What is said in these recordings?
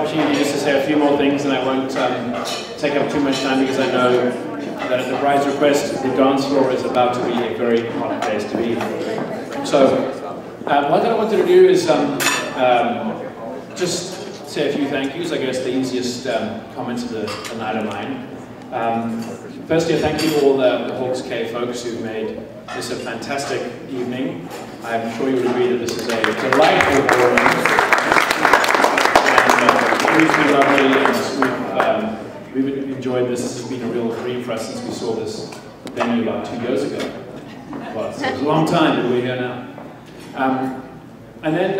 opportunity just to say a few more things, and I won't take up too much time because I know that at the bride's request, the dance floor is about to be a very hot place to be. So, what I wanted to do is just say a few thank yous. I guess the easiest comments of the night are mine. Firstly, a thank you to all the Hawke's Cay folks who've made this a fantastic evening. I'm sure you would agree that this is a delightful ballroom. It's been lovely, and we've enjoyed this. This has been a real dream for us since we saw this venue about 2 years ago. Well, so it was a long time, but we're here now. And then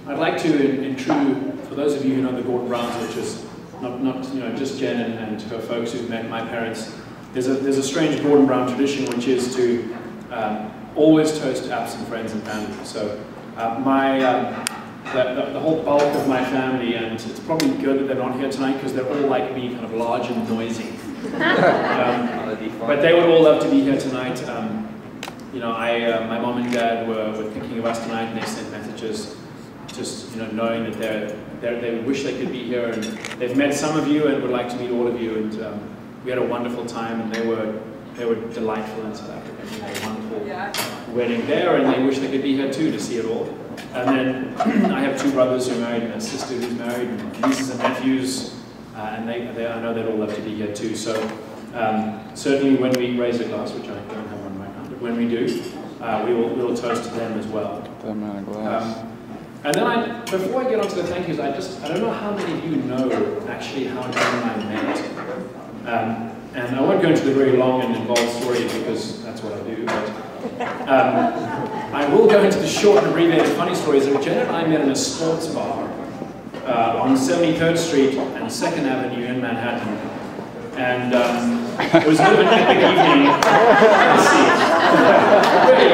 I'd like to intrude, for those of you who know the Gordon Browns, which is not just Jen and her folks who've met my parents. There's a strange Gordon Brown tradition, which is to always toast absent friends and family. So the whole bulk of my family, and it's probably good that they're not here tonight because they're all like me, kind of large and noisy. But they would all love to be here tonight. My mom and dad were thinking of us tonight, and they sent messages, just knowing that they wish they could be here, and they've met some of you and would like to meet all of you. And we had a wonderful time, and they were delightful in South Africa. We had a wonderful wedding there, and they wish they could be here too to see it all. And then I have 2 brothers who are married and a sister who's married, and nieces and nephews, and I know they'd all love to be here too. So certainly when we raise a glass, which I don't have one right now, but when we do, we will toast to them as well. And then before I get on to the thank yous, I don't know how many of you know actually how Jen and I met. And I won't go into the very long and involved story because that's what I do, but I will go into the short and abbreviated funny stories. Jen and I met in a sports bar on 73rd Street and 2nd Avenue in Manhattan. And it was a bit of an epic evening. Really,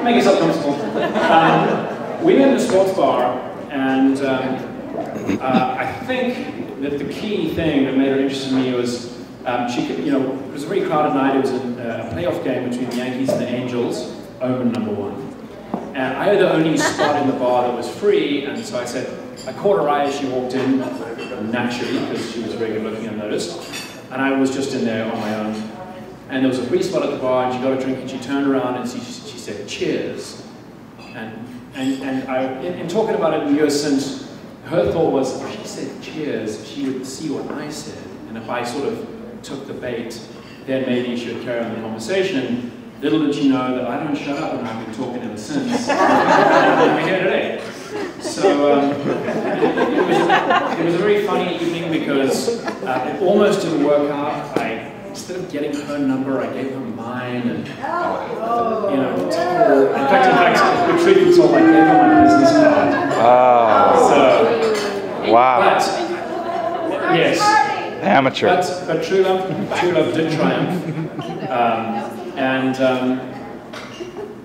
make yourself comfortable. We met in a sports bar, and I think that the key thing that made her interested in me was it was a very crowded night. It was a playoff game between the Yankees and the Angels, Omen #1. And I had the only spot in the bar that was free, and so I caught her eye as she walked in, naturally, because she was very good looking, I noticed. And I was just in there on my own. And there was a free spot at the bar, and she got a drink, and she turned around and she said, "Cheers." And in talking about it in years since, her thought was, if she said cheers, she would see what I said. And if I sort of took the bait, then maybe she would carry on the conversation. Little did she know that I don't shut up, and I've been talking ever since. And we're here today. So it was a very funny evening because it almost didn't work out. Instead of getting her number, I gave her mine, and in fact, the truth was all I gave her my business card. So, wow. But yes, amateur. But true love did triumph, and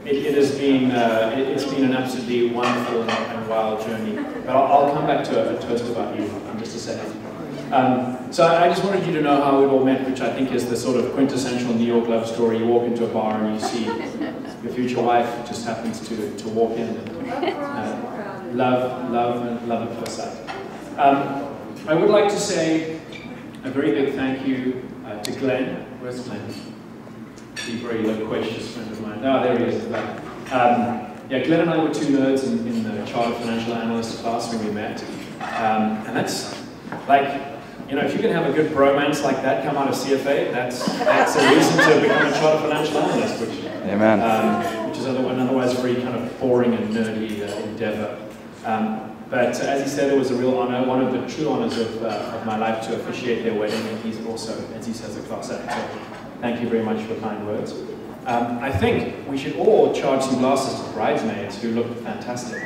it's been an absolutely wonderful and wild journey. But I'll come back to a toast about you in just a second. So I just wanted you to know how we all met, which I think is the sort of quintessential New York love story. You walk into a bar and you see your future wife just happens to walk in, and love at first sight. I would like to say a very big thank you to Glenn. Where's Glenn? He's a very loquacious friend of mine. Oh, there he is. Glenn and I were 2 nerds in the Chartered Financial Analyst class when we met, and that's like, if you can have a good bromance like that come out of CFA, that's a reason to become a Chartered Financial Analyst, which is otherwise a very kind of boring and nerdy endeavor. But as he said, it was a real honor, one of the true honors of my life to officiate their wedding, and he's also, as he says, a class act. So thank you very much for kind words. I think we should all charge some glasses to the bridesmaids who look fantastic.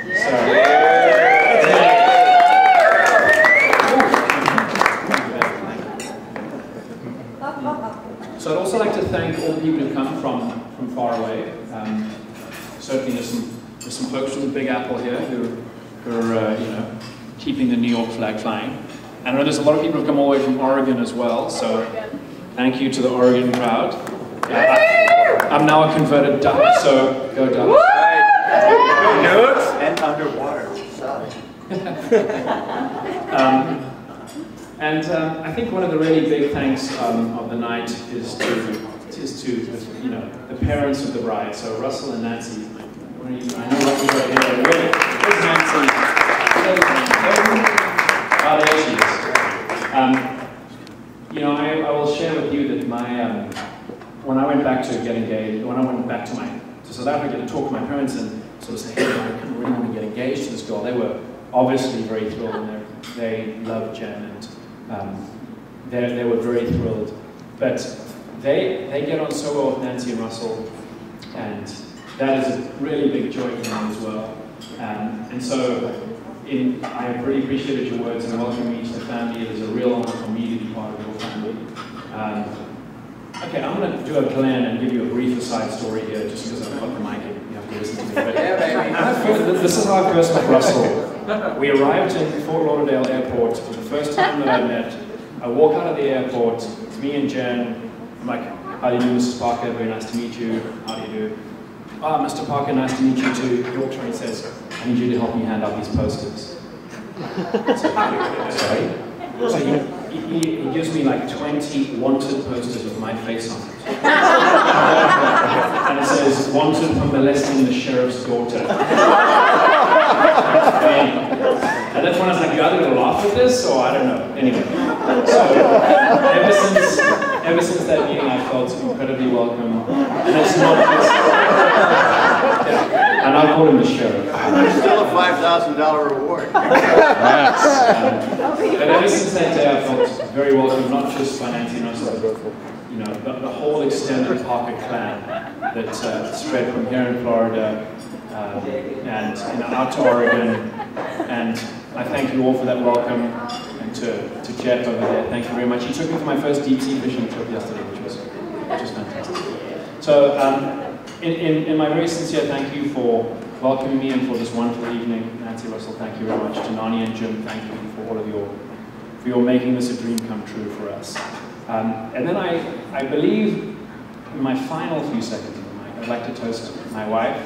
So I'd also like to thank all the people who come from far away. Certainly there's some folks from the Big Apple here who are keeping the New York flag flying. And I know there's a lot of people who come all the way from Oregon as well, so thank you to the Oregon crowd. I'm now a converted duck, so go Ducks. Notes and underwater. And I think one of the really big thanks of the night is to you know, the parents of the bride. So Russell and Nancy. I know Russell's right here. Really, where's Nancy? Oh, there she is. You know, I will share with you that my when I went back to get engaged, when I went back to South Africa to talk to my parents and sort of say, hey, I really want to get engaged to this girl. They were obviously very thrilled, and they loved Jen, and they were very thrilled. But they get on so well with Nancy and Russell, and that is a really big joy for them as well. And so I really appreciated your words and welcoming me to the family. It is a real honor for me to be part of your family. Okay, I'm going to do a Glenn and give you a brief aside story here, just because I've got the mic and you have to listen to me. But this is how I first met Russell. We arrived in Fort Lauderdale Airport for the first time that I met. I walk out of the airport, it's me and Jen. I'm like, how do you do, Mrs. Parker? Very nice to meet you. How do you do? Ah, Mr. Parker, nice to meet you too. He walks around and says, I need you to help me hand out these posters. Sorry? So he gives me like 20 wanted posters with my face on it. And it says, wanted for molesting the sheriff's daughter. And that's when I was like, you're either going to laugh at this, or I don't know. Anyway. So, ever since that meeting, I felt incredibly welcome. And it's not just... And I call him the sheriff. There's still a $5,000 reward. But ever since that day, I felt very welcome, not just by Nancy and Russell, but you know, the whole extended Parker clan that spread from here in Florida and out to Oregon. And I thank you all for that welcome, and to Jeff over there, thank you very much. He took me for my first deep sea fishing trip yesterday, which was fantastic. So in my very sincere thank you for welcoming me and for this wonderful evening. Nancy, Russell, thank you very much. To Nani and Jim, thank you for all of your making this a dream come true for us. And then I believe in my final few seconds of the mic, I'd like to toast my wife,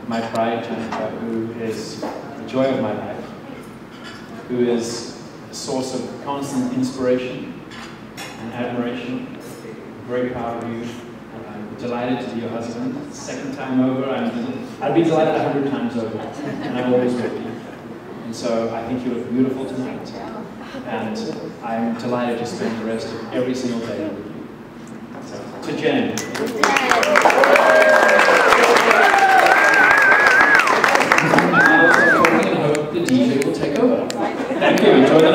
my bride, Jennifer, who is the joy of my life, who is a source of constant inspiration and admiration. I'm very proud of you. I'm delighted to be your husband. Second time over, I'd be delighted 100 times over, and I always will be. And so I think you look beautiful tonight, and I'm delighted to spend the rest of every single day with you. So, to Jen. The DJ will take over. Thank you. Enjoy that.